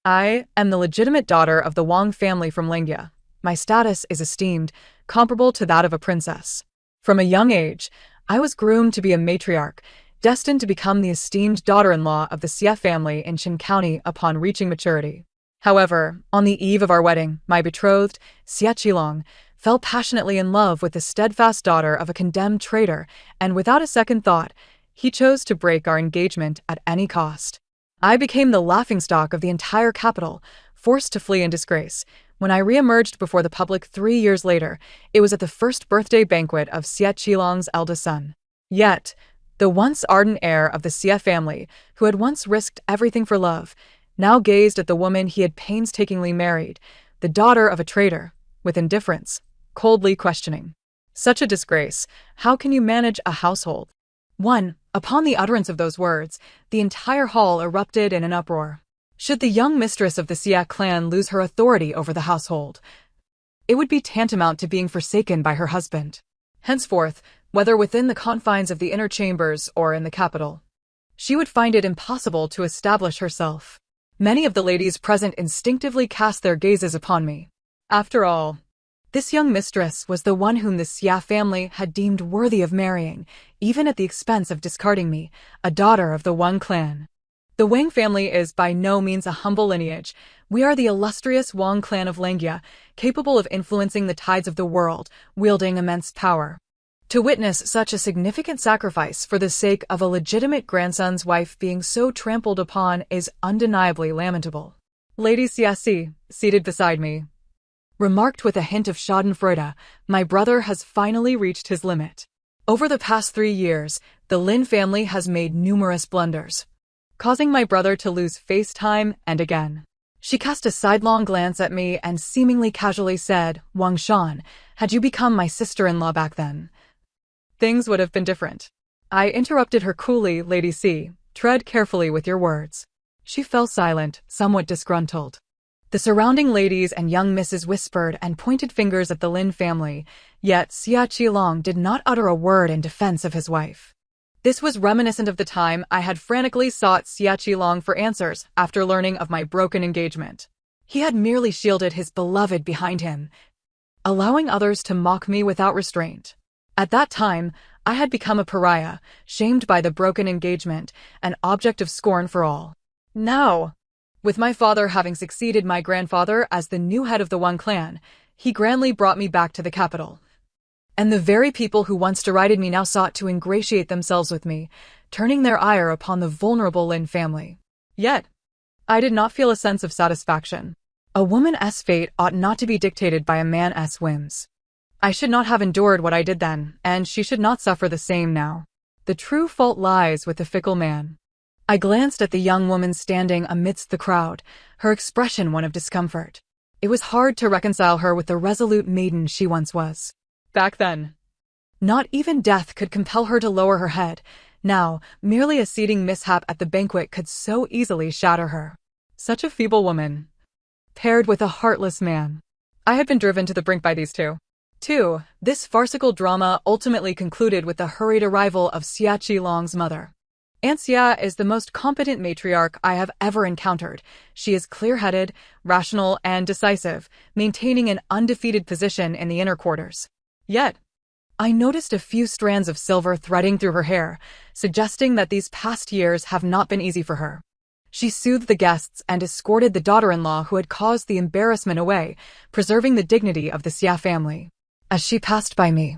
I am the legitimate daughter of the Wang family from Lingya. My status is esteemed, comparable to that of a princess. From a young age, I was groomed to be a matriarch, destined to become the esteemed daughter-in-law of the Xie family in Qin County upon reaching maturity. However, on the eve of our wedding, my betrothed, Xie Qilong, fell passionately in love with the steadfast daughter of a condemned traitor, and without a second thought, he chose to break our engagement at any cost. I became the laughingstock of the entire capital, forced to flee in disgrace. When I re-emerged before the public 3 years later, it was at the first birthday banquet of Xie Qilong's eldest son. Yet, the once ardent heir of the Xie family, who had once risked everything for love, now gazed at the woman he had painstakingly married, the daughter of a traitor, with indifference, coldly questioning. Such a disgrace, how can you manage a household? Upon the utterance of those words, the entire hall erupted in an uproar. Should the young mistress of the Xie clan lose her authority over the household, it would be tantamount to being forsaken by her husband. Henceforth, whether within the confines of the inner chambers or in the capital, she would find it impossible to establish herself. Many of the ladies present instinctively cast their gazes upon me. After all, this young mistress was the one whom the Xie family had deemed worthy of marrying, even at the expense of discarding me, a daughter of the Wang clan. The Wang family is by no means a humble lineage. We are the illustrious Wang clan of Lingya, capable of influencing the tides of the world, wielding immense power. To witness such a significant sacrifice for the sake of a legitimate grandson's wife being so trampled upon is undeniably lamentable. Lady Xie, seated beside me, remarked with a hint of schadenfreude, my brother has finally reached his limit. Over the past 3 years, the Lin family has made numerous blunders, causing my brother to lose face time and again. She cast a sidelong glance at me and seemingly casually said, Wang Shan, had you become my sister-in-law back then, things would have been different. I interrupted her coolly, Lady C, tread carefully with your words. She fell silent, somewhat disgruntled. The surrounding ladies and young misses whispered and pointed fingers at the Lin family, yet Xie Qilong did not utter a word in defense of his wife. This was reminiscent of the time I had frantically sought Xie Qilong for answers after learning of my broken engagement. He had merely shielded his beloved behind him, allowing others to mock me without restraint. At that time, I had become a pariah, shamed by the broken engagement, an object of scorn for all. Now, with my father having succeeded my grandfather as the new head of the Wang clan, he grandly brought me back to the capital. And the very people who once derided me now sought to ingratiate themselves with me, turning their ire upon the vulnerable Lin family. Yet, I did not feel a sense of satisfaction. A woman's fate ought not to be dictated by a man's whims. I should not have endured what I did then, and she should not suffer the same now. The true fault lies with the fickle man. I glanced at the young woman standing amidst the crowd, her expression one of discomfort. It was hard to reconcile her with the resolute maiden she once was. Back then, not even death could compel her to lower her head. Now, merely a seating mishap at the banquet could so easily shatter her. Such a feeble woman, paired with a heartless man. I had been driven to the brink by these two. This farcical drama ultimately concluded with the hurried arrival of Xie Qilong's mother. Aunt Xie is the most competent matriarch I have ever encountered. She is clear-headed, rational, and decisive, maintaining an undefeated position in the inner quarters. Yet, I noticed a few strands of silver threading through her hair, suggesting that these past years have not been easy for her. She soothed the guests and escorted the daughter-in-law who had caused the embarrassment away, preserving the dignity of the Xie family. As she passed by me,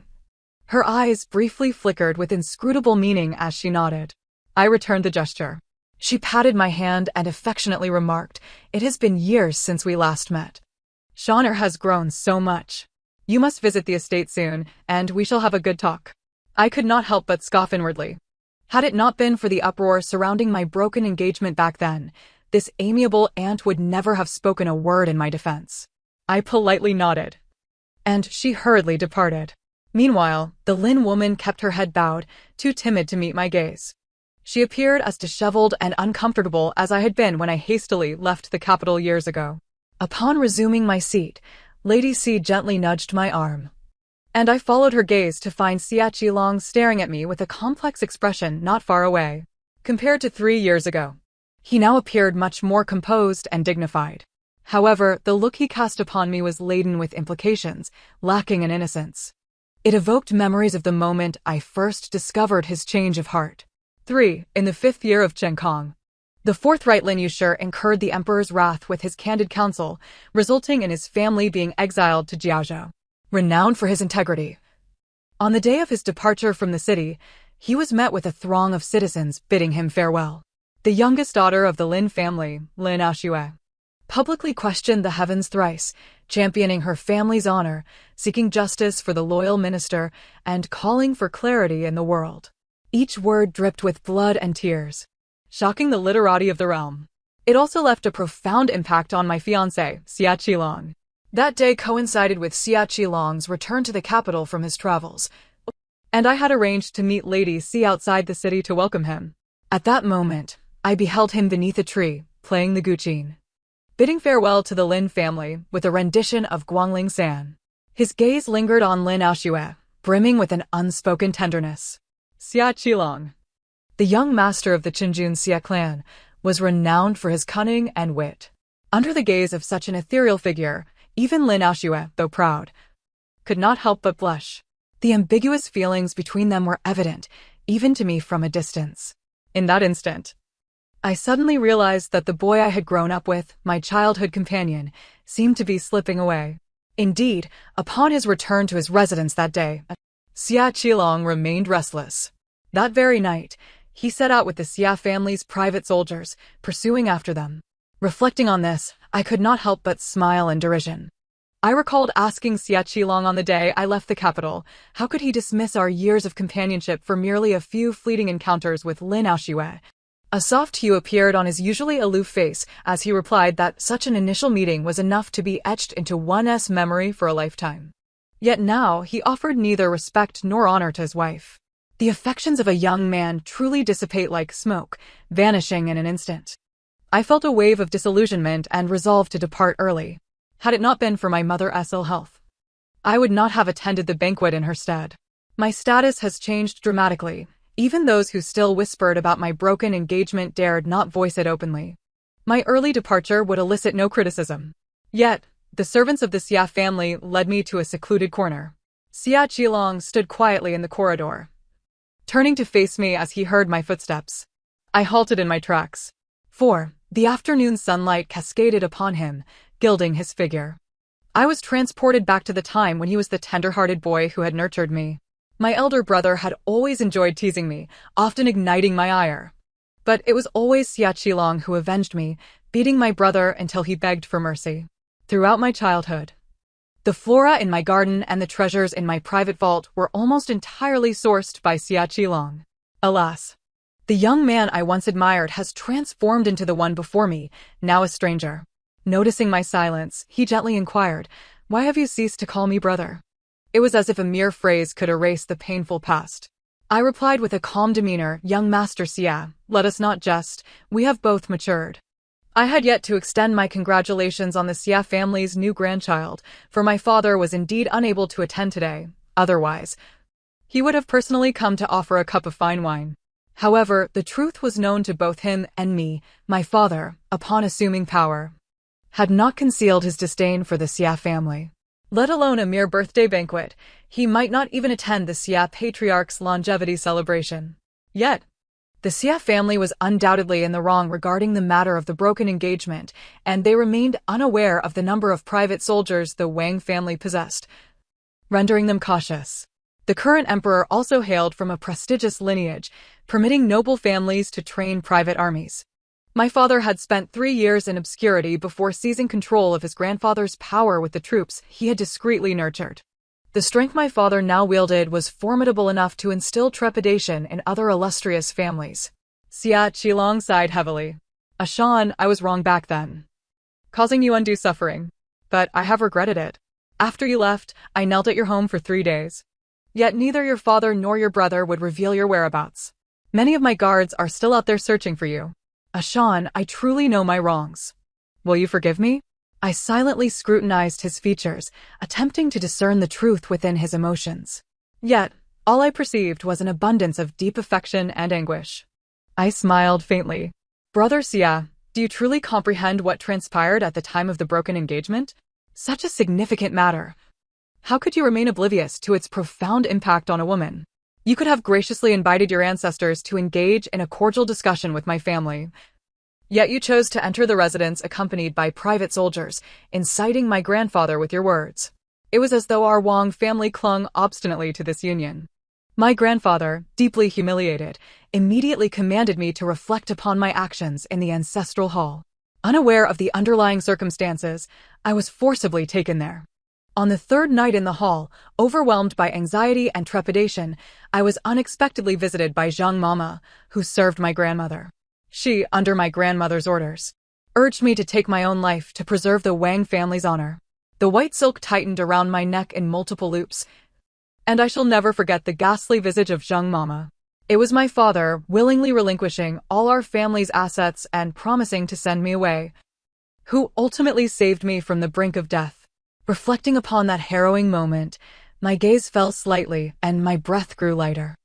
her eyes briefly flickered with inscrutable meaning as she nodded. I returned the gesture. She patted my hand and affectionately remarked, "It has been years since we last met. Shaner has grown so much. You must visit the estate soon, and we shall have a good talk." I could not help but scoff inwardly. Had it not been for the uproar surrounding my broken engagement back then, this amiable aunt would never have spoken a word in my defense. I politely nodded, and she hurriedly departed. Meanwhile, the Lin woman kept her head bowed, too timid to meet my gaze. She appeared as disheveled and uncomfortable as I had been when I hastily left the capital years ago. Upon resuming my seat, Lady C gently nudged my arm, and I followed her gaze to find Xie Qilong staring at me with a complex expression not far away. Compared to 3 years ago, He now appeared much more composed and dignified. However, the look he cast upon me was laden with implications, lacking in innocence. It evoked memories of the moment I first discovered his change of heart. 3. In the 5th year of Chen Kong, the forthright Lin Yushi incurred the emperor's wrath with his candid counsel, resulting in his family being exiled to Jiaozhou. Renowned for his integrity, on the day of his departure from the city, he was met with a throng of citizens bidding him farewell. The youngest daughter of the Lin family, Lin Aoxue, publicly questioned the heavens thrice, championing her family's honor, seeking justice for the loyal minister, and calling for clarity in the world. Each word dripped with blood and tears, shocking the literati of the realm. It also left a profound impact on my fiancé, Xia Qilong. That day coincided with Xia Qilong's return to the capital from his travels, and I had arranged to meet Lady Xi outside the city to welcome him. At that moment, I beheld him beneath a tree, playing the guqin, bidding farewell to the Lin family with a rendition of Guangling San. His gaze lingered on Lin Aoxue, brimming with an unspoken tenderness. Xia Qilong, the young master of the Qinjun Xia clan, was renowned for his cunning and wit. Under the gaze of such an ethereal figure, even Lin Aoxue, though proud, could not help but blush. The ambiguous feelings between them were evident, even to me from a distance. In that instant, I suddenly realized that the boy I had grown up with, my childhood companion, seemed to be slipping away. Indeed, upon his return to his residence that day, Xia Qilong remained restless. That very night, he set out with the Xia family's private soldiers, pursuing after them. Reflecting on this, I could not help but smile in derision. I recalled asking Xia Qilong on the day I left the capital, how could he dismiss our years of companionship for merely a few fleeting encounters with Lin Aoxue? A soft hue appeared on his usually aloof face as he replied that such an initial meeting was enough to be etched into one's memory for a lifetime. Yet now he offered neither respect nor honor to his wife. The affections of a young man truly dissipate like smoke, vanishing in an instant. I felt a wave of disillusionment and resolved to depart early. Had it not been for my mother's ill health, I would not have attended the banquet in her stead. My status has changed dramatically. Even those who still whispered about my broken engagement dared not voice it openly. My early departure would elicit no criticism. Yet, the servants of the Xia family led me to a secluded corner. Xia Qilong stood quietly in the corridor, turning to face me as he heard my footsteps. I halted in my tracks. 4. The afternoon sunlight cascaded upon him, gilding his figure. I was transported back to the time when he was the tender-hearted boy who had nurtured me. My elder brother had always enjoyed teasing me, often igniting my ire. But it was always Xia Qilong who avenged me, beating my brother until he begged for mercy. Throughout my childhood, the flora in my garden and the treasures in my private vault were almost entirely sourced by Xia Qilong. Alas, the young man I once admired has transformed into the one before me, now a stranger. Noticing my silence, he gently inquired, "Why have you ceased to call me brother?" It was as if a mere phrase could erase the painful past. I replied with a calm demeanor, "Young Master Xia, let us not jest, we have both matured." I had yet to extend my congratulations on the Xia family's new grandchild, for my father was indeed unable to attend today. Otherwise, he would have personally come to offer a cup of fine wine. However, the truth was known to both him and me. My father, upon assuming power, had not concealed his disdain for the Xia family. Let alone a mere birthday banquet, he might not even attend the Xia patriarch's longevity celebration. Yet, the Xia family was undoubtedly in the wrong regarding the matter of the broken engagement, and they remained unaware of the number of private soldiers the Wang family possessed, rendering them cautious. The current emperor also hailed from a prestigious lineage, permitting noble families to train private armies. My father had spent 3 years in obscurity before seizing control of his grandfather's power with the troops he had discreetly nurtured. The strength my father now wielded was formidable enough to instill trepidation in other illustrious families. Xia Qilong sighed heavily. "Ashan, I was wrong back then, causing you undue suffering. But I have regretted it. After you left, I knelt at your home for 3 days. Yet neither your father nor your brother would reveal your whereabouts. Many of my guards are still out there searching for you. Ashan, I truly know my wrongs. Will you forgive me?" I silently scrutinized his features, attempting to discern the truth within his emotions. Yet, all I perceived was an abundance of deep affection and anguish. I smiled faintly. Brother Xia, do you truly comprehend what transpired at the time of the broken engagement? Such a significant matter. How could you remain oblivious to its profound impact on a woman? You could have graciously invited your ancestors to engage in a cordial discussion with my family. Yet you chose to enter the residence accompanied by private soldiers, inciting my grandfather with your words. It was as though our Wang family clung obstinately to this union. My grandfather, deeply humiliated, immediately commanded me to reflect upon my actions in the ancestral hall. Unaware of the underlying circumstances, I was forcibly taken there. On the third night in the hall, overwhelmed by anxiety and trepidation, I was unexpectedly visited by Zhang Mama, who served my grandmother. She, under my grandmother's orders, urged me to take my own life to preserve the Wang family's honor. The white silk tightened around my neck in multiple loops, and I shall never forget the ghastly visage of Zhang Mama. It was my father willingly relinquishing all our family's assets and promising to send me away, who ultimately saved me from the brink of death. Reflecting upon that harrowing moment, my gaze fell slightly and my breath grew lighter.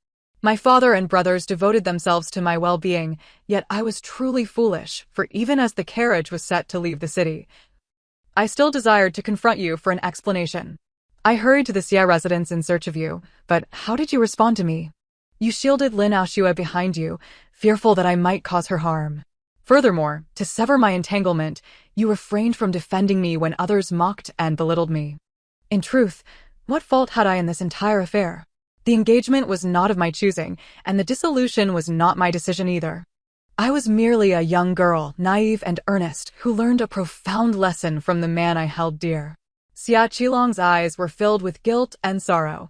My father and brothers devoted themselves to my well-being, yet I was truly foolish, for even as the carriage was set to leave the city, I still desired to confront you for an explanation. I hurried to the Xia residence in search of you, but how did you respond to me? You shielded Lin Aoshue behind you, fearful that I might cause her harm. Furthermore, to sever my entanglement, you refrained from defending me when others mocked and belittled me. In truth, what fault had I in this entire affair? The engagement was not of my choosing, and the dissolution was not my decision either. I was merely a young girl, naive and earnest, who learned a profound lesson from the man I held dear. Xia Qilong's eyes were filled with guilt and sorrow.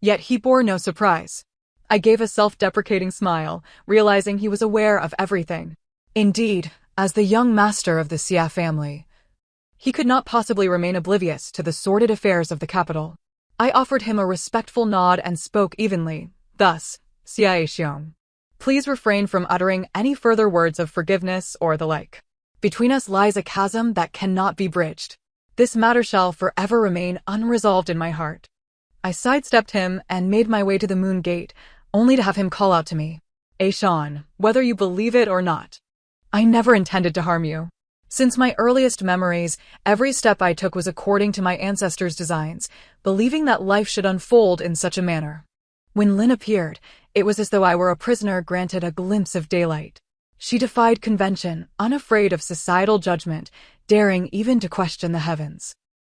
Yet he bore no surprise. I gave a self-deprecating smile, realizing he was aware of everything. Indeed, as the young master of the Xia family, he could not possibly remain oblivious to the sordid affairs of the capital. I offered him a respectful nod and spoke evenly, thus, Xia Xiong, please refrain from uttering any further words of forgiveness or the like. Between us lies a chasm that cannot be bridged. This matter shall forever remain unresolved in my heart. I sidestepped him and made my way to the Moon Gate, only to have him call out to me, Shan, whether you believe it or not, I never intended to harm you. Since my earliest memories, every step I took was according to my ancestors' designs, believing that life should unfold in such a manner. When Lin appeared, it was as though I were a prisoner granted a glimpse of daylight. She defied convention, unafraid of societal judgment, daring even to question the heavens.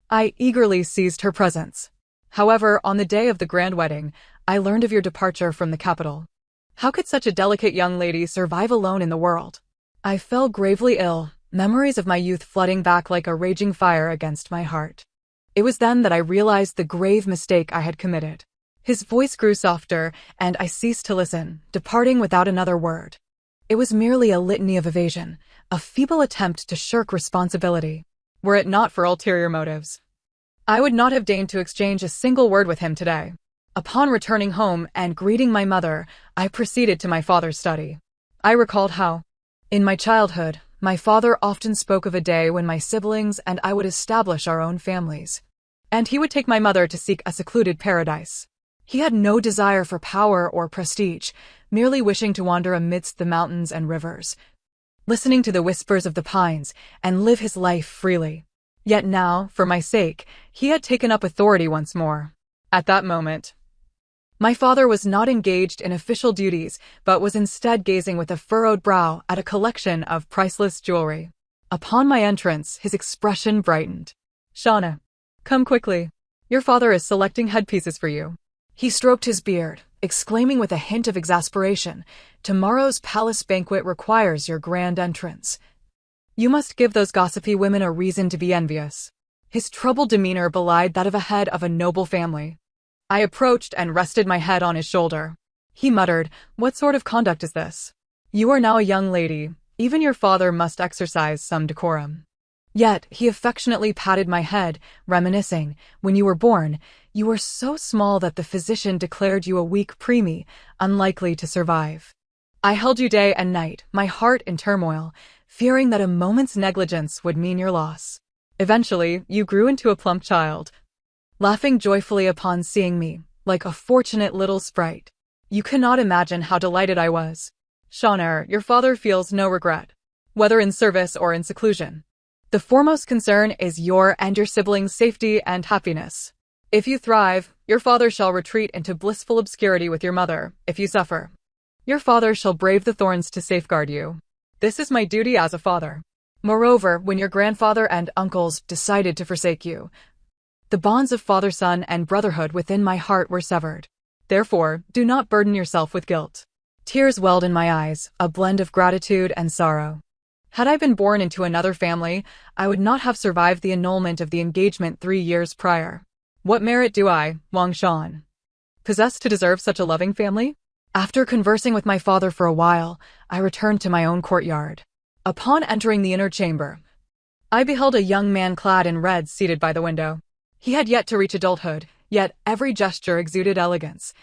I eagerly seized her presence. However, on the day of the grand wedding, I learned of your departure from the capital. How could such a delicate young lady survive alone in the world? I fell gravely ill, memories of my youth flooding back like a raging fire against my heart. It was then that I realized the grave mistake I had committed. His voice grew softer, and I ceased to listen, departing without another word. It was merely a litany of evasion, a feeble attempt to shirk responsibility. Were it not for ulterior motives, I would not have deigned to exchange a single word with him today. Upon returning home and greeting my mother, I proceeded to my father's study. I recalled how, in my childhood, my father often spoke of a day when my siblings and I would establish our own families, and he would take my mother to seek a secluded paradise. He had no desire for power or prestige, merely wishing to wander amidst the mountains and rivers, listening to the whispers of the pines, and live his life freely. Yet now, for my sake, he had taken up authority once more. At that moment, my father was not engaged in official duties, but was instead gazing with a furrowed brow at a collection of priceless jewelry. Upon my entrance, his expression brightened. Shauna, come quickly. Your father is selecting headpieces for you. He stroked his beard, exclaiming with a hint of exasperation, tomorrow's palace banquet requires your grand entrance. You must give those gossipy women a reason to be envious. His troubled demeanor belied that of a head of a noble family. I approached and rested my head on his shoulder. He muttered, what sort of conduct is this? You are now a young lady. Even your father must exercise some decorum. Yet, he affectionately patted my head, reminiscing, when you were born, you were so small that the physician declared you a weak preemie, unlikely to survive. I held you day and night, my heart in turmoil, fearing that a moment's negligence would mean your loss. Eventually, you grew into a plump child, laughing joyfully upon seeing me, like a fortunate little sprite. You cannot imagine how delighted I was. Shaner, your father feels no regret, whether in service or in seclusion. The foremost concern is your and your siblings' safety and happiness. If you thrive, your father shall retreat into blissful obscurity with your mother. If you suffer, your father shall brave the thorns to safeguard you. This is my duty as a father. Moreover, when your grandfather and uncles decided to forsake you, the bonds of father-son and brotherhood within my heart were severed. Therefore, do not burden yourself with guilt. Tears welled in my eyes, a blend of gratitude and sorrow. Had I been born into another family, I would not have survived the annulment of the engagement 3 years prior. What merit do I, Wang Shan, possess to deserve such a loving family? After conversing with my father for a while, I returned to my own courtyard. Upon entering the inner chamber, I beheld a young man clad in red seated by the window. He had yet to reach adulthood, yet every gesture exuded elegance,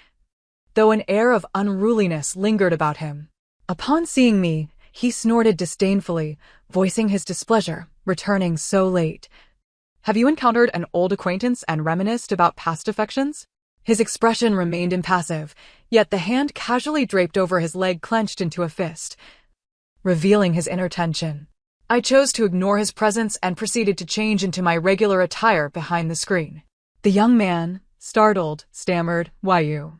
though an air of unruliness lingered about him. Upon seeing me, he snorted disdainfully, voicing his displeasure, returning so late. Have you encountered an old acquaintance and reminisced about past affections? His expression remained impassive, yet the hand casually draped over his leg clenched into a fist, revealing his inner tension. I chose to ignore his presence and proceeded to change into my regular attire behind the screen. The young man, startled, stammered, "Why you?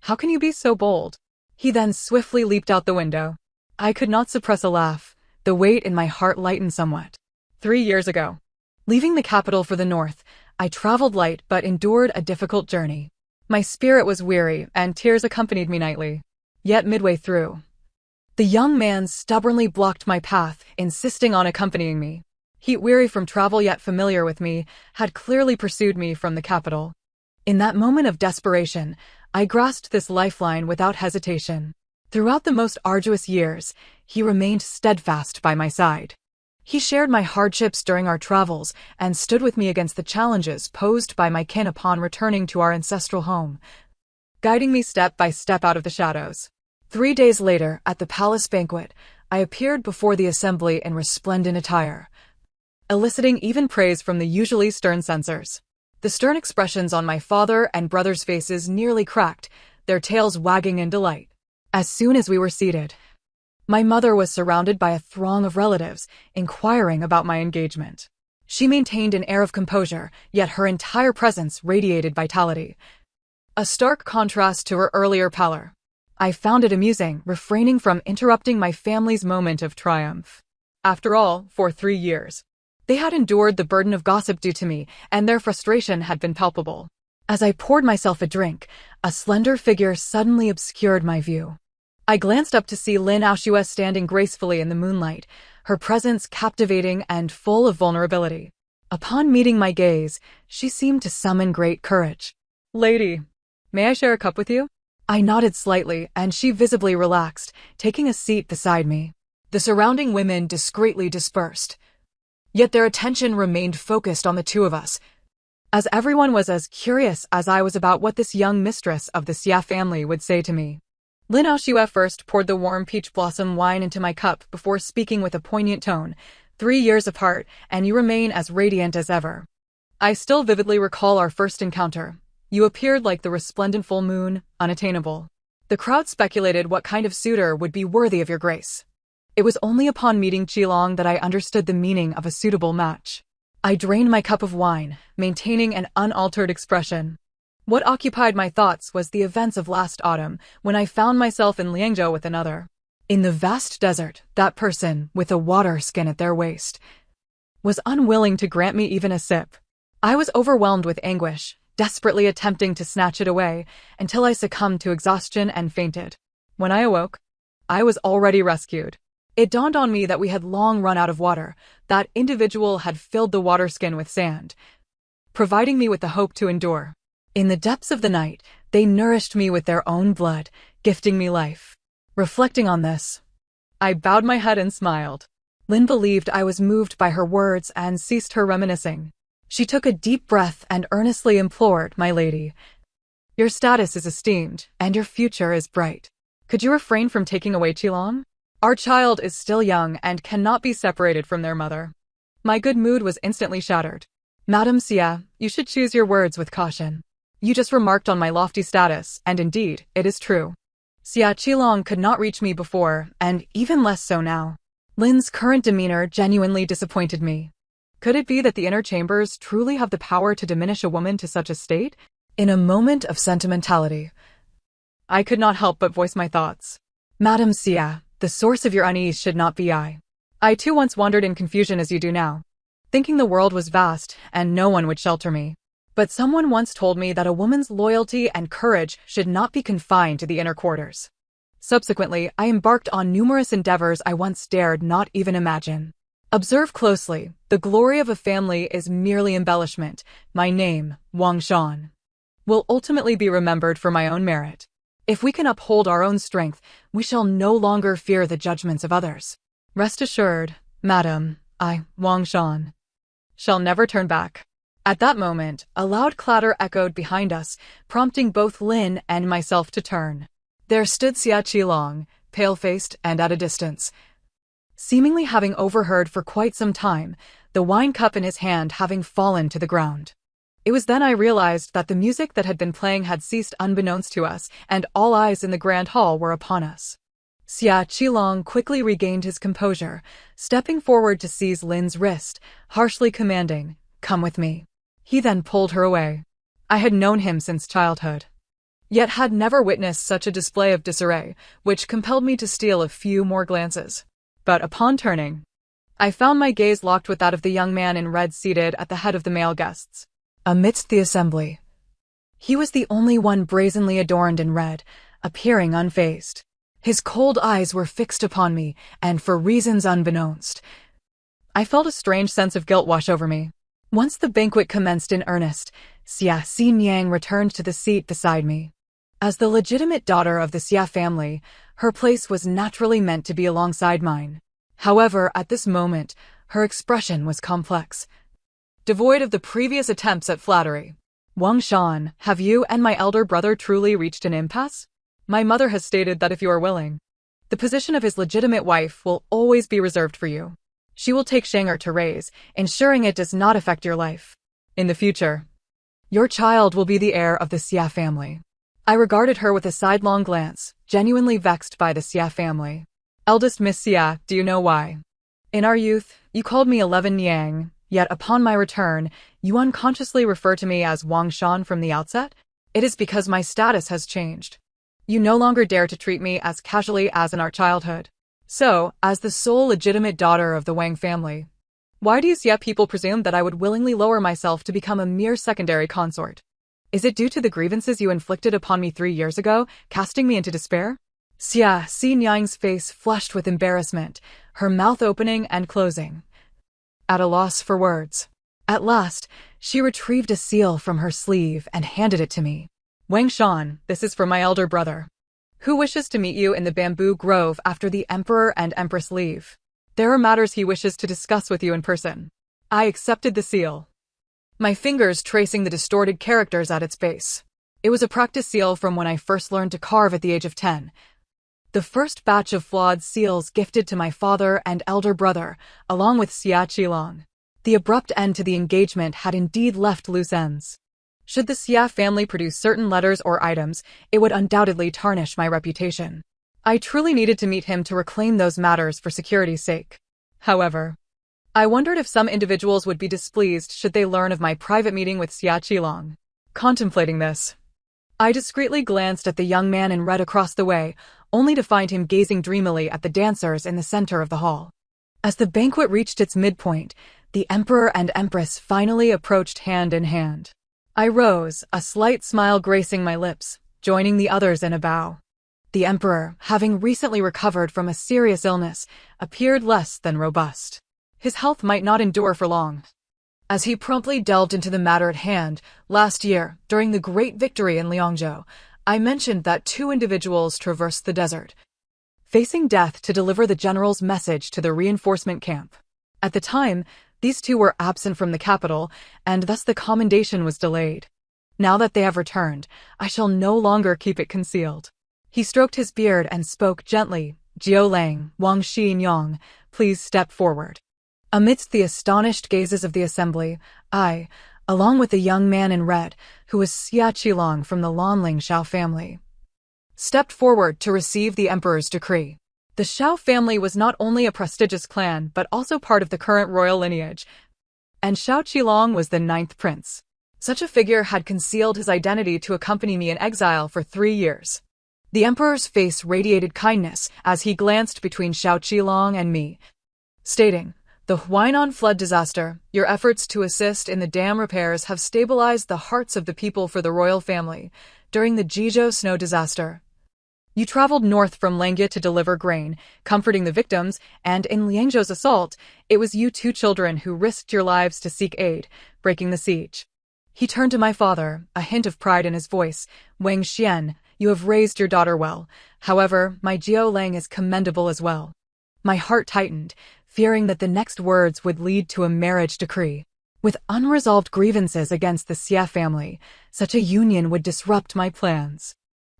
How can you be so bold?" He then swiftly leaped out the window. I could not suppress a laugh. The weight in my heart lightened somewhat. 3 years ago, leaving the capital for the north, I traveled light but endured a difficult journey. My spirit was weary, and tears accompanied me nightly. Yet midway through, the young man stubbornly blocked my path, insisting on accompanying me. He, weary from travel yet familiar with me, had clearly pursued me from the capital. In that moment of desperation, I grasped this lifeline without hesitation. Throughout the most arduous years, he remained steadfast by my side. He shared my hardships during our travels and stood with me against the challenges posed by my kin upon returning to our ancestral home, guiding me step by step out of the shadows. 3 days later, at the palace banquet, I appeared before the assembly in resplendent attire, eliciting even praise from the usually stern censors. The stern expressions on my father and brother's faces nearly cracked, their tails wagging in delight. As soon as we were seated, my mother was surrounded by a throng of relatives, inquiring about my engagement. She maintained an air of composure, yet her entire presence radiated vitality, a stark contrast to her earlier pallor. I found it amusing, refraining from interrupting my family's moment of triumph. After all, for 3 years, they had endured the burden of gossip due to me, and their frustration had been palpable. As I poured myself a drink, a slender figure suddenly obscured my view. I glanced up to see Lin Aoshue standing gracefully in the moonlight, her presence captivating and full of vulnerability. Upon meeting my gaze, she seemed to summon great courage. "Lady, may I share a cup with you?" I nodded slightly, and she visibly relaxed, taking a seat beside me. The surrounding women discreetly dispersed, yet their attention remained focused on the two of us, as everyone was as curious as I was about what this young mistress of the Xia family would say to me. Lin Aoshue first poured the warm peach blossom wine into my cup before speaking with a poignant tone. 3 years apart, and you remain as radiant as ever. I still vividly recall our first encounter. You appeared like the resplendent full moon, unattainable. The crowd speculated what kind of suitor would be worthy of your grace. It was only upon meeting Qilong that I understood the meaning of a suitable match. I drained my cup of wine, maintaining an unaltered expression. What occupied my thoughts was the events of last autumn, when I found myself in Liangzhou with another. In the vast desert, that person, with a water skin at their waist, was unwilling to grant me even a sip. I was overwhelmed with anguish, desperately attempting to snatch it away, until I succumbed to exhaustion and fainted. When I awoke, I was already rescued. It dawned on me that we had long run out of water. That individual had filled the water skin with sand, providing me with the hope to endure. In the depths of the night, they nourished me with their own blood, gifting me life. Reflecting on this, I bowed my head and smiled. Lin believed I was moved by her words and ceased her reminiscing. She took a deep breath and earnestly implored, "My lady, your status is esteemed, and your future is bright. Could you refrain from taking away Qilong? Our child is still young and cannot be separated from their mother." My good mood was instantly shattered. "Madam Xia, you should choose your words with caution. You just remarked on my lofty status, and indeed, it is true. Xia Qilong could not reach me before, and even less so now. Lin's current demeanor genuinely disappointed me. Could it be that the inner chambers truly have the power to diminish a woman to such a state? In a moment of sentimentality, I could not help but voice my thoughts. Madam Xia, the source of your unease should not be I. I too once wandered in confusion as you do now, thinking the world was vast and no one would shelter me. But someone once told me that a woman's loyalty and courage should not be confined to the inner quarters. Subsequently, I embarked on numerous endeavors I once dared not even imagine. Observe closely, the glory of a family is merely embellishment. My name, Wang Shan, will ultimately be remembered for my own merit. If we can uphold our own strength, we shall no longer fear the judgments of others. Rest assured, madam, I, Wang Shan, shall never turn back. At that moment, a loud clatter echoed behind us, prompting both Lin and myself to turn. There stood Xia Qilong, pale-faced and at a distance, seemingly having overheard for quite some time, the wine cup in his hand having fallen to the ground. It was then I realized that the music that had been playing had ceased unbeknownst to us, and all eyes in the grand hall were upon us. Xia Qilong quickly regained his composure, stepping forward to seize Lin's wrist, harshly commanding, "Come with me." He then pulled her away. I had known him since childhood, yet had never witnessed such a display of disarray, which compelled me to steal a few more glances. But upon turning, I found my gaze locked with that of the young man in red seated at the head of the male guests. Amidst the assembly, he was the only one brazenly adorned in red, appearing unfazed. His cold eyes were fixed upon me, and for reasons unbeknownst, I felt a strange sense of guilt wash over me. Once the banquet commenced in earnest, Xia Xinyang returned to the seat beside me. As the legitimate daughter of the Xia family, her place was naturally meant to be alongside mine. However, at this moment, her expression was complex, devoid of the previous attempts at flattery. Wang Shan, have you and my elder brother truly reached an impasse? My mother has stated that if you are willing, the position of his legitimate wife will always be reserved for you. She will take Shang'er to raise, ensuring it does not affect your life. In the future, your child will be the heir of the Xia family. I regarded her with a sidelong glance, genuinely vexed by the Xia family. Eldest Miss Xia, do you know why? In our youth, you called me 11 Yang, yet upon my return, you unconsciously refer to me as Wang Shan from the outset? It is because my status has changed. You no longer dare to treat me as casually as in our childhood. So, as the sole legitimate daughter of the Wang family, why do you Xia people presume that I would willingly lower myself to become a mere secondary consort? Is it due to the grievances you inflicted upon me 3 years ago, casting me into despair? Xia Xinyang's face flushed with embarrassment, her mouth opening and closing, at a loss for words. At last, she retrieved a seal from her sleeve and handed it to me. Wang Shan, this is for my elder brother, who wishes to meet you in the bamboo grove after the Emperor and Empress leave. There are matters he wishes to discuss with you in person. I accepted the seal, my fingers tracing the distorted characters at its base. It was a practice seal from when I first learned to carve at the age of 10. The first batch of flawed seals gifted to my father and elder brother, along with Xia Qilong. The abrupt end to the engagement had indeed left loose ends. Should the Xia family produce certain letters or items, it would undoubtedly tarnish my reputation. I truly needed to meet him to reclaim those matters for security's sake. However, I wondered if some individuals would be displeased should they learn of my private meeting with Xia Qilong. Contemplating this, I discreetly glanced at the young man in red across the way, only to find him gazing dreamily at the dancers in the center of the hall. As the banquet reached its midpoint, the Emperor and Empress finally approached hand in hand. I rose, a slight smile gracing my lips, joining the others in a bow. The Emperor, having recently recovered from a serious illness, appeared less than robust. His health might not endure for long. As he promptly delved into the matter at hand, last year, during the great victory in Liangzhou, I mentioned that 2 individuals traversed the desert, facing death to deliver the general's message to the reinforcement camp. At the time, these 2 were absent from the capital, and thus the commendation was delayed. Now that they have returned, I shall no longer keep it concealed. He stroked his beard and spoke gently. Jiao Lang, Wang Xinyang, please step forward. Amidst the astonished gazes of the assembly, I, along with the young man in red, who was Xia Qilong from the Lanling Shao family, stepped forward to receive the emperor's decree. The Shao family was not only a prestigious clan but also part of the current royal lineage, and Shao Qilong was the ninth prince. Such a figure had concealed his identity to accompany me in exile for 3 years. The emperor's face radiated kindness as he glanced between Shao Qilong and me, stating, "The Huainan flood disaster, your efforts to assist in the dam repairs have stabilized the hearts of the people for the royal family. During the Jizhou snow disaster, you traveled north from Langya to deliver grain, comforting the victims, and in Liangzhou's assault, it was you 2 children who risked your lives to seek aid, breaking the siege." He turned to my father, a hint of pride in his voice. "Wang Xian, you have raised your daughter well. However, my Jiao Lang is commendable as well." My heart tightened, fearing that the next words would lead to a marriage decree. With unresolved grievances against the Xie family, such a union would disrupt my plans.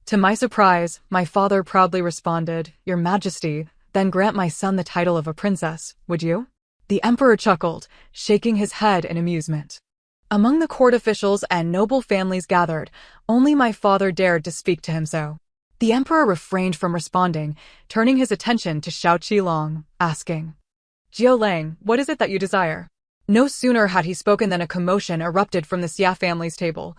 To my surprise, my father proudly responded, "Your Majesty, then grant my son the title of a princess, would you?" The emperor chuckled, shaking his head in amusement. Among the court officials and noble families gathered, only my father dared to speak to him so. The emperor refrained from responding, turning his attention to Shao Qilong, asking, "Jiao Lang, what is it that you desire?" No sooner had he spoken than a commotion erupted from the Xia family's table,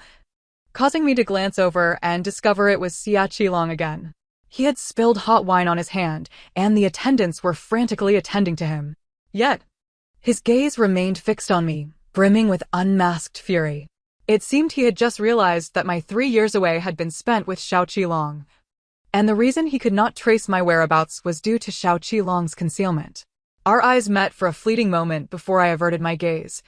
causing me to glance over and discover it was Xia Qilong again. He had spilled hot wine on his hand, and the attendants were frantically attending to him. Yet, his gaze remained fixed on me, brimming with unmasked fury. It seemed he had just realized that my 3 years away had been spent with Shao Qilong, and the reason he could not trace my whereabouts was due to Shao Qilong's concealment. Our eyes met for a fleeting moment before I averted my gaze,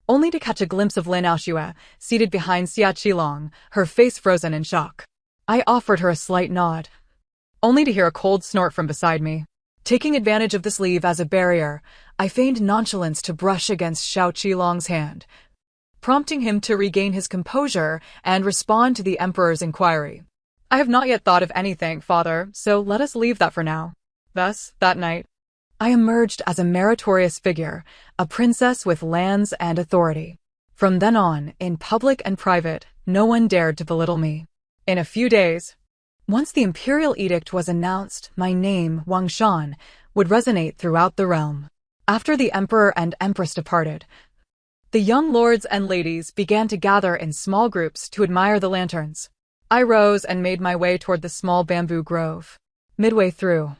only to catch a glimpse of Lin Aoxue, seated behind Xia Qilong, her face frozen in shock. I offered her a slight nod, only to hear a cold snort from beside me. Taking advantage of this leave as a barrier, I feigned nonchalance to brush against Shao Qilong's hand, prompting him to regain his composure and respond to the emperor's inquiry. "I have not yet thought of anything, father, so let us leave that for now." Thus, that night, I emerged as a meritorious figure, a princess with lands and authority. From then on, in public and private, no one dared to belittle me. In a few days, once the imperial edict was announced, my name, Wang Shan, would resonate throughout the realm. After the emperor and empress departed, the young lords and ladies began to gather in small groups to admire the lanterns. I rose and made my way toward the small bamboo grove. Midway through,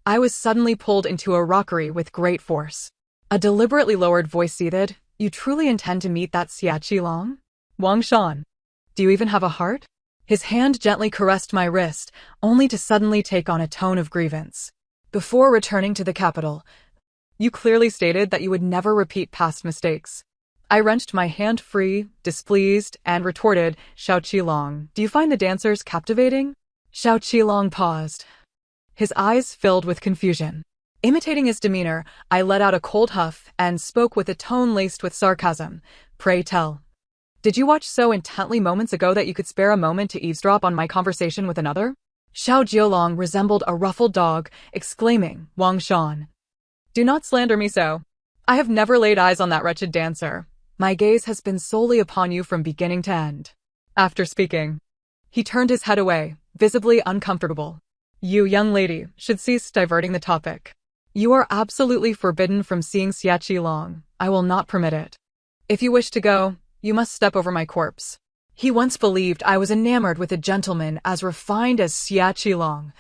I was suddenly pulled into a rockery with great force. A deliberately lowered voice seethed, "You truly intend to meet that Xia Qilong? Wang Shan, do you even have a heart?" His hand gently caressed my wrist, only to suddenly take on a tone of grievance. "Before returning to the capital, you clearly stated that you would never repeat past mistakes." I wrenched my hand free, displeased, and retorted, "Shao Qilong, do you find the dancers captivating?" Shao Qilong paused, his eyes filled with confusion. Imitating his demeanor, I let out a cold huff and spoke with a tone laced with sarcasm. "Pray tell, did you watch so intently moments ago that you could spare a moment to eavesdrop on my conversation with another?" Shao Jiolong resembled a ruffled dog, exclaiming, "Wang Shan, do not slander me so. I have never laid eyes on that wretched dancer. My gaze has been solely upon you from beginning to end." After speaking, he turned his head away, visibly uncomfortable. "You, young lady, should cease diverting the topic. You are absolutely forbidden from seeing Xia Qilong. I will not permit it. If you wish to go, you must step over my corpse." He once believed I was enamored with a gentleman as refined as Xia Qilong,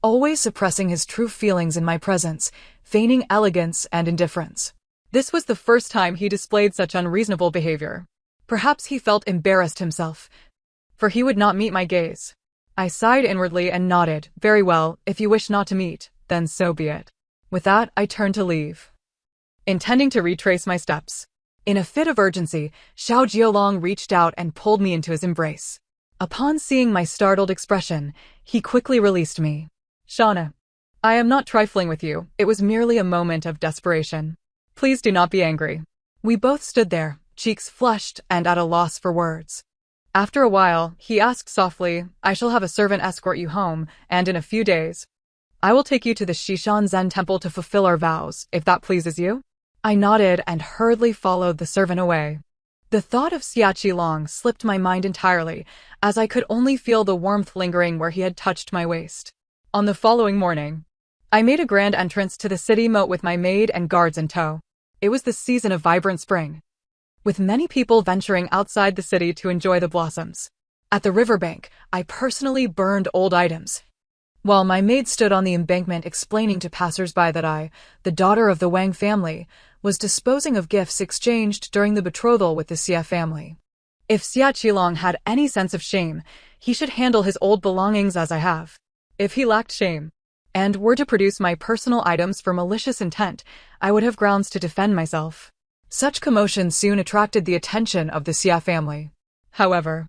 always suppressing his true feelings in my presence, feigning elegance and indifference. This was the first time he displayed such unreasonable behavior. Perhaps he felt embarrassed himself, for he would not meet my gaze. I sighed inwardly and nodded. "Very well, if you wish not to meet, then so be it." With that, I turned to leave, intending to retrace my steps. In a fit of urgency, Shao Jiolong reached out and pulled me into his embrace. Upon seeing my startled expression, he quickly released me. "Shauna, I am not trifling with you. It was merely a moment of desperation. Please do not be angry." We both stood there, cheeks flushed and at a loss for words. After a while, he asked softly, "I shall have a servant escort you home, and in a few days, I will take you to the Shishan Zen temple to fulfill our vows, if that pleases you." I nodded and hurriedly followed the servant away. The thought of Xia Qilong slipped my mind entirely, as I could only feel the warmth lingering where he had touched my waist. On the following morning, I made a grand entrance to the city moat with my maid and guards in tow. It was the season of vibrant spring, with many people venturing outside the city to enjoy the blossoms. At the riverbank, I personally burned old items, while my maid stood on the embankment explaining to passers-by that I, the daughter of the Wang family, was disposing of gifts exchanged during the betrothal with the Xia family. If Xia Qilong had any sense of shame, he should handle his old belongings as I have. If he lacked shame, and were to produce my personal items for malicious intent, I would have grounds to defend myself. Such commotion soon attracted the attention of the Xia family. However,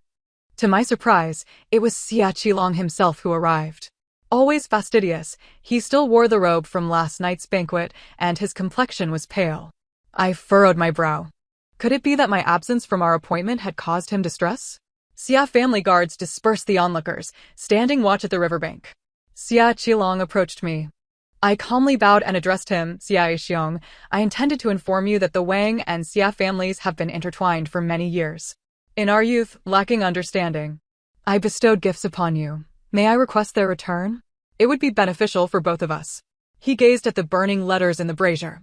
to my surprise, it was Xia Qilong himself who arrived. Always fastidious, he still wore the robe from last night's banquet, and his complexion was pale. I furrowed my brow. Could it be that my absence from our appointment had caused him distress? Xia family guards dispersed the onlookers, standing watch at the riverbank. Xia Qilong approached me. I calmly bowed and addressed him, Xia Xiong. I intended to inform you that the Wang and Xia families have been intertwined for many years. In our youth, lacking understanding, I bestowed gifts upon you. May I request their return? It would be beneficial for both of us. He gazed at the burning letters in the brazier,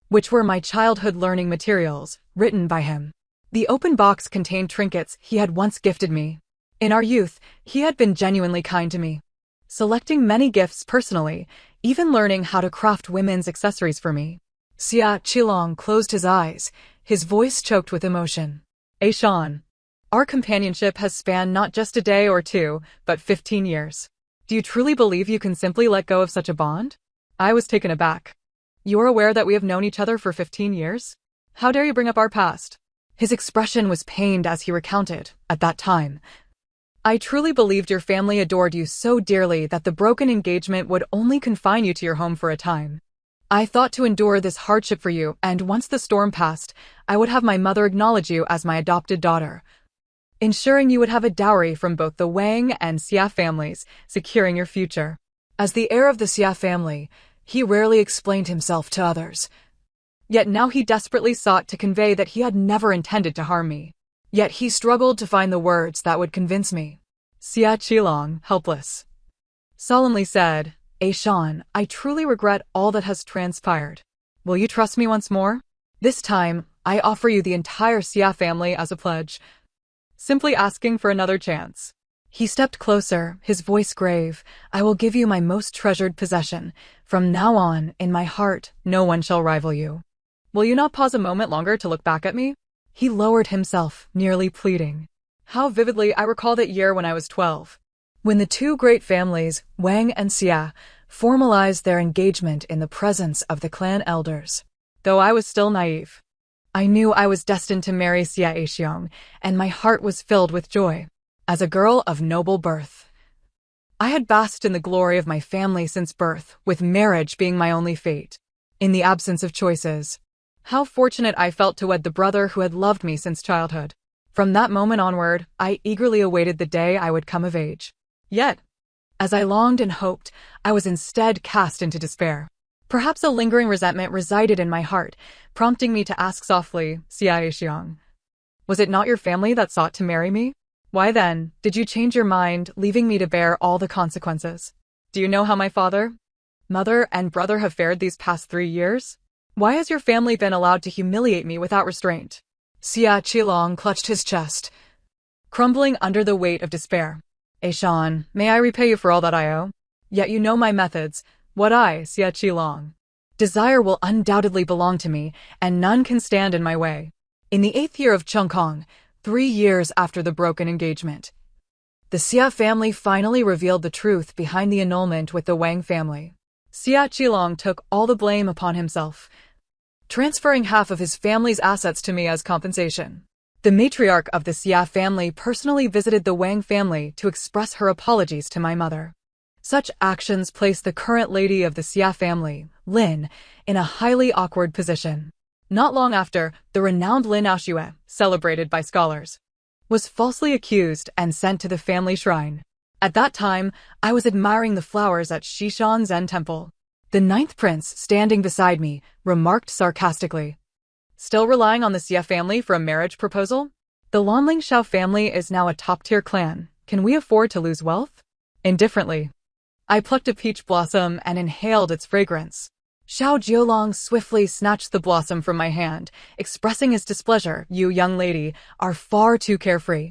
which were my childhood learning materials, written by him. The open box contained trinkets he had once gifted me. In our youth, he had been genuinely kind to me, selecting many gifts personally, even learning how to craft women's accessories for me. Xia Qilong closed his eyes, his voice choked with emotion. Aishan, our companionship has spanned not just a day or two, but 15 years. Do you truly believe you can simply let go of such a bond? I was taken aback. You're aware that we have known each other for 15 years? How dare you bring up our past? His expression was pained as he recounted, at that time, I truly believed your family adored you so dearly that the broken engagement would only confine you to your home for a time. I thought to endure this hardship for you, and once the storm passed, I would have my mother acknowledge you as my adopted daughter, ensuring you would have a dowry from both the Wang and Xia families, securing your future. As the heir of the Xia family, he rarely explained himself to others. Yet now he desperately sought to convey that he had never intended to harm me. Yet he struggled to find the words that would convince me. Xia Qilong, helpless, solemnly said, Aishan, I truly regret all that has transpired. Will you trust me once more? This time, I offer you the entire Xia family as a pledge, simply asking for another chance. He stepped closer, his voice grave. I will give you my most treasured possession. From now on, in my heart, no one shall rival you. Will you not pause a moment longer to look back at me? He lowered himself, nearly pleading. How vividly I recall that year when I was 12, when the two great families, Wang and Xia, formalized their engagement in the presence of the clan elders. Though I was still naive, I knew I was destined to marry Xia Xiong, and my heart was filled with joy. As a girl of noble birth, I had basked in the glory of my family since birth, with marriage being my only fate. In the absence of choices, how fortunate I felt to wed the brother who had loved me since childhood. From that moment onward, I eagerly awaited the day I would come of age. Yet, as I longed and hoped, I was instead cast into despair. Perhaps a lingering resentment resided in my heart, prompting me to ask softly, Xia Xiong, was it not your family that sought to marry me? Why then, did you change your mind, leaving me to bear all the consequences? Do you know how my father, mother, and brother have fared these past 3 years? Why has your family been allowed to humiliate me without restraint? Xia Qilong clutched his chest, crumbling under the weight of despair. Aishan, may I repay you for all that I owe? Yet you know my methods. What I, Xia Qilong, desire will undoubtedly belong to me, and none can stand in my way. In the 8th year of Chengkong, 3 years after the broken engagement, the Xia family finally revealed the truth behind the annulment with the Wang family. Xia Qilong took all the blame upon himself, transferring half of his family's assets to me as compensation. The matriarch of the Xia family personally visited the Wang family to express her apologies to my mother. Such actions placed the current lady of the Xia family, Lin, in a highly awkward position. Not long after, the renowned Lin Aoxue, celebrated by scholars, was falsely accused and sent to the family shrine. At that time, I was admiring the flowers at Shishan Zen Temple. The 9th prince, standing beside me, remarked sarcastically, Still relying on the Xia family for a marriage proposal? The Lanling Shao family is now a top-tier clan. Can we afford to lose wealth? Indifferently, I plucked a peach blossom and inhaled its fragrance. Xiao Jiolong swiftly snatched the blossom from my hand, expressing his displeasure. You, young lady, are far too carefree.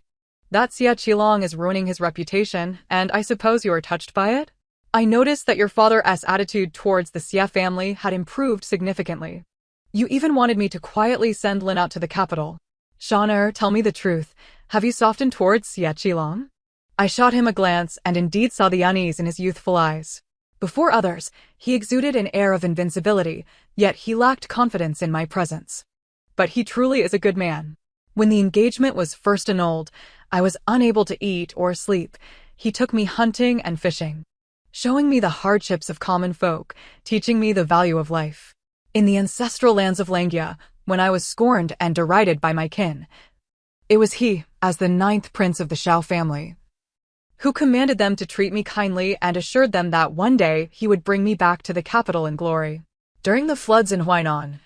That Xia Qilong is ruining his reputation, and I suppose you are touched by it? I noticed that your father's attitude towards the Xia family had improved significantly. You even wanted me to quietly send Lin out to the capital. Shaner, tell me the truth. Have you softened towards Xia Qilong? I shot him a glance and indeed saw the unease in his youthful eyes. Before others, he exuded an air of invincibility, yet he lacked confidence in my presence. But he truly is a good man. When the engagement was first annulled, I was unable to eat or sleep. He took me hunting and fishing, showing me the hardships of common folk, teaching me the value of life. In the ancestral lands of Langia, when I was scorned and derided by my kin, it was he, as the 9th prince of the Shao family, who commanded them to treat me kindly and assured them that one day he would bring me back to the capital in glory. During the floods in Huainan,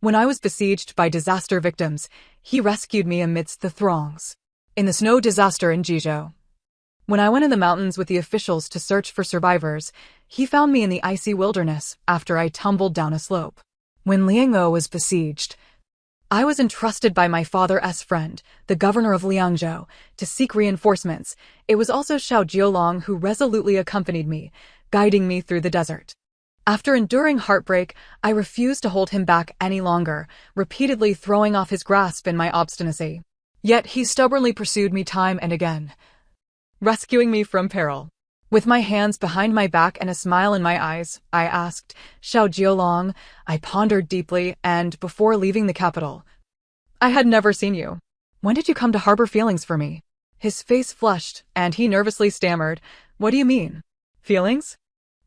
when I was besieged by disaster victims, he rescued me amidst the throngs. In the snow disaster in Jizhou, when I went in the mountains with the officials to search for survivors, he found me in the icy wilderness after I tumbled down a slope. When Liangzhou was besieged, I was entrusted by my father's friend, the governor of Liangzhou, to seek reinforcements. It was also Xiao Jiolong who resolutely accompanied me, guiding me through the desert. After enduring heartbreak, I refused to hold him back any longer, repeatedly throwing off his grasp in my obstinacy. Yet he stubbornly pursued me time and again, rescuing me from peril. With my hands behind my back and a smile in my eyes, I asked, Xiao Jiolong. I pondered deeply, and before leaving the capital, I had never seen you. When did you come to harbor feelings for me? His face flushed, and he nervously stammered, What do you mean? Feelings?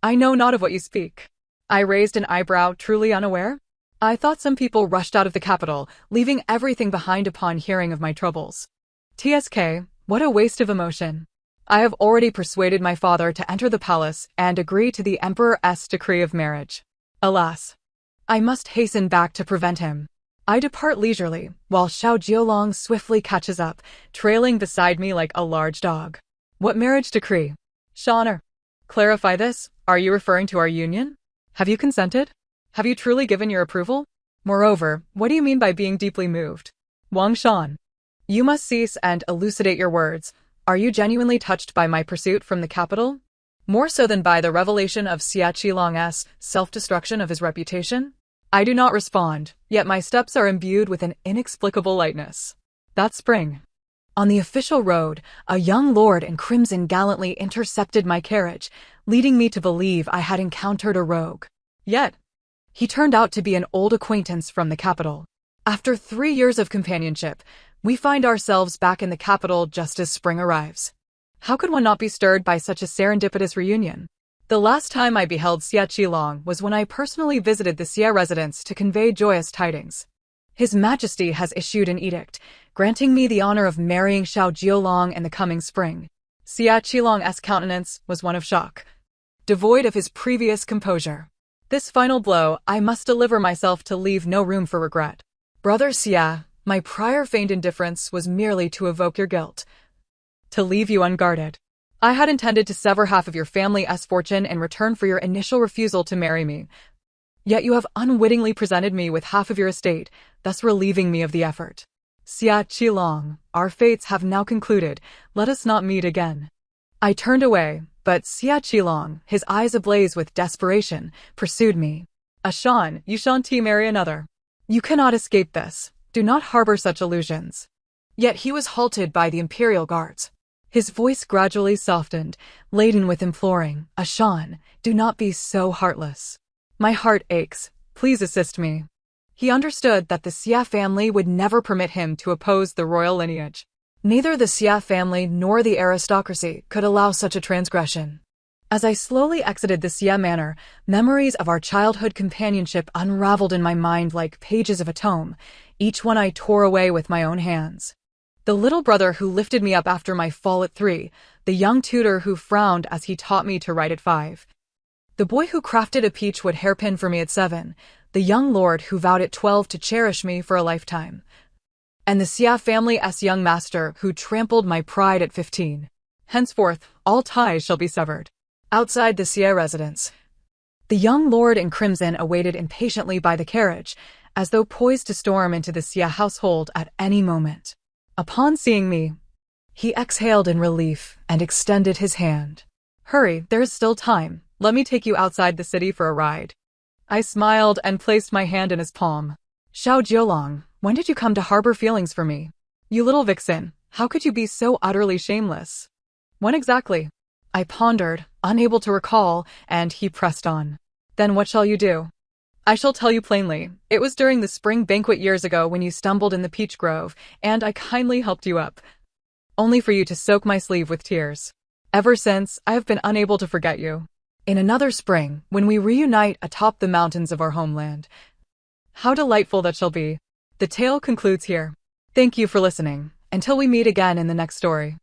I know not of what you speak. I raised an eyebrow, truly unaware. I thought some people rushed out of the capital, leaving everything behind upon hearing of my troubles. TSK, what a waste of emotion. I have already persuaded my father to enter the palace and agree to the Emperor's decree of marriage. Alas, I must hasten back to prevent him. I depart leisurely, while Xiao Jiolong swiftly catches up, trailing beside me like a large dog. What marriage decree? Shaner, clarify this. Are you referring to our union? Have you consented? Have you truly given your approval? Moreover, what do you mean by being deeply moved? Wang Shan, you must cease and elucidate your words. Are you genuinely touched by my pursuit from the capital? More so than by the revelation of Xia Qilong's self-destruction of his reputation? I do not respond, yet my steps are imbued with an inexplicable lightness. That spring, on the official road, a young lord in crimson gallantly intercepted my carriage, leading me to believe I had encountered a rogue. Yet, he turned out to be an old acquaintance from the capital. After 3 years of companionship, we find ourselves back in the capital just as spring arrives. How could one not be stirred by such a serendipitous reunion? The last time I beheld Xia Qilong was when I personally visited the Xia residence to convey joyous tidings. His Majesty has issued an edict, granting me the honor of marrying Xiao Jiolong in the coming spring. Xia Qilong's countenance was one of shock, devoid of his previous composure. This final blow, I must deliver myself to leave no room for regret. Brother Xia, my prior feigned indifference was merely to evoke your guilt, to leave you unguarded. I had intended to sever half of your family's fortune in return for your initial refusal to marry me. Yet you have unwittingly presented me with half of your estate, thus relieving me of the effort. Xia Qilong, our fates have now concluded. Let us not meet again. I turned away, but Xia Qilong, his eyes ablaze with desperation, pursued me. Ashan, you shan't marry another. You cannot escape this. Do not harbor such illusions. Yet he was halted by the imperial guards. His voice gradually softened, laden with imploring. Ashan, do not be so heartless. My heart aches. Please assist me. He understood that the Xia family would never permit him to oppose the royal lineage. Neither the Xia family nor the aristocracy could allow such a transgression. As I slowly exited the Xia manor, memories of our childhood companionship unraveled in my mind like pages of a tome, each one I tore away with my own hands. The little brother who lifted me up after my fall at 3, the young tutor who frowned as he taught me to write at 5, the boy who crafted a peachwood hairpin for me at 7, the young lord who vowed at 12 to cherish me for a lifetime, and the Xia family's young master who trampled my pride at 15. Henceforth, all ties shall be severed. Outside the Xia residence, the young lord in crimson awaited impatiently by the carriage, as though poised to storm into the Xia household at any moment. Upon seeing me, he exhaled in relief and extended his hand. Hurry, there is still time. Let me take you outside the city for a ride. I smiled and placed my hand in his palm. Xiao Jiolong, when did you come to harbor feelings for me? You little vixen, how could you be so utterly shameless? When exactly? I pondered, unable to recall, and he pressed on. Then what shall you do? I shall tell you plainly. It was during the spring banquet years ago when you stumbled in the peach grove, and I kindly helped you up, only for you to soak my sleeve with tears. Ever since, I have been unable to forget you. In another spring, when we reunite atop the mountains of our homeland, how delightful that shall be. The tale concludes here. Thank you for listening. Until we meet again in the next story.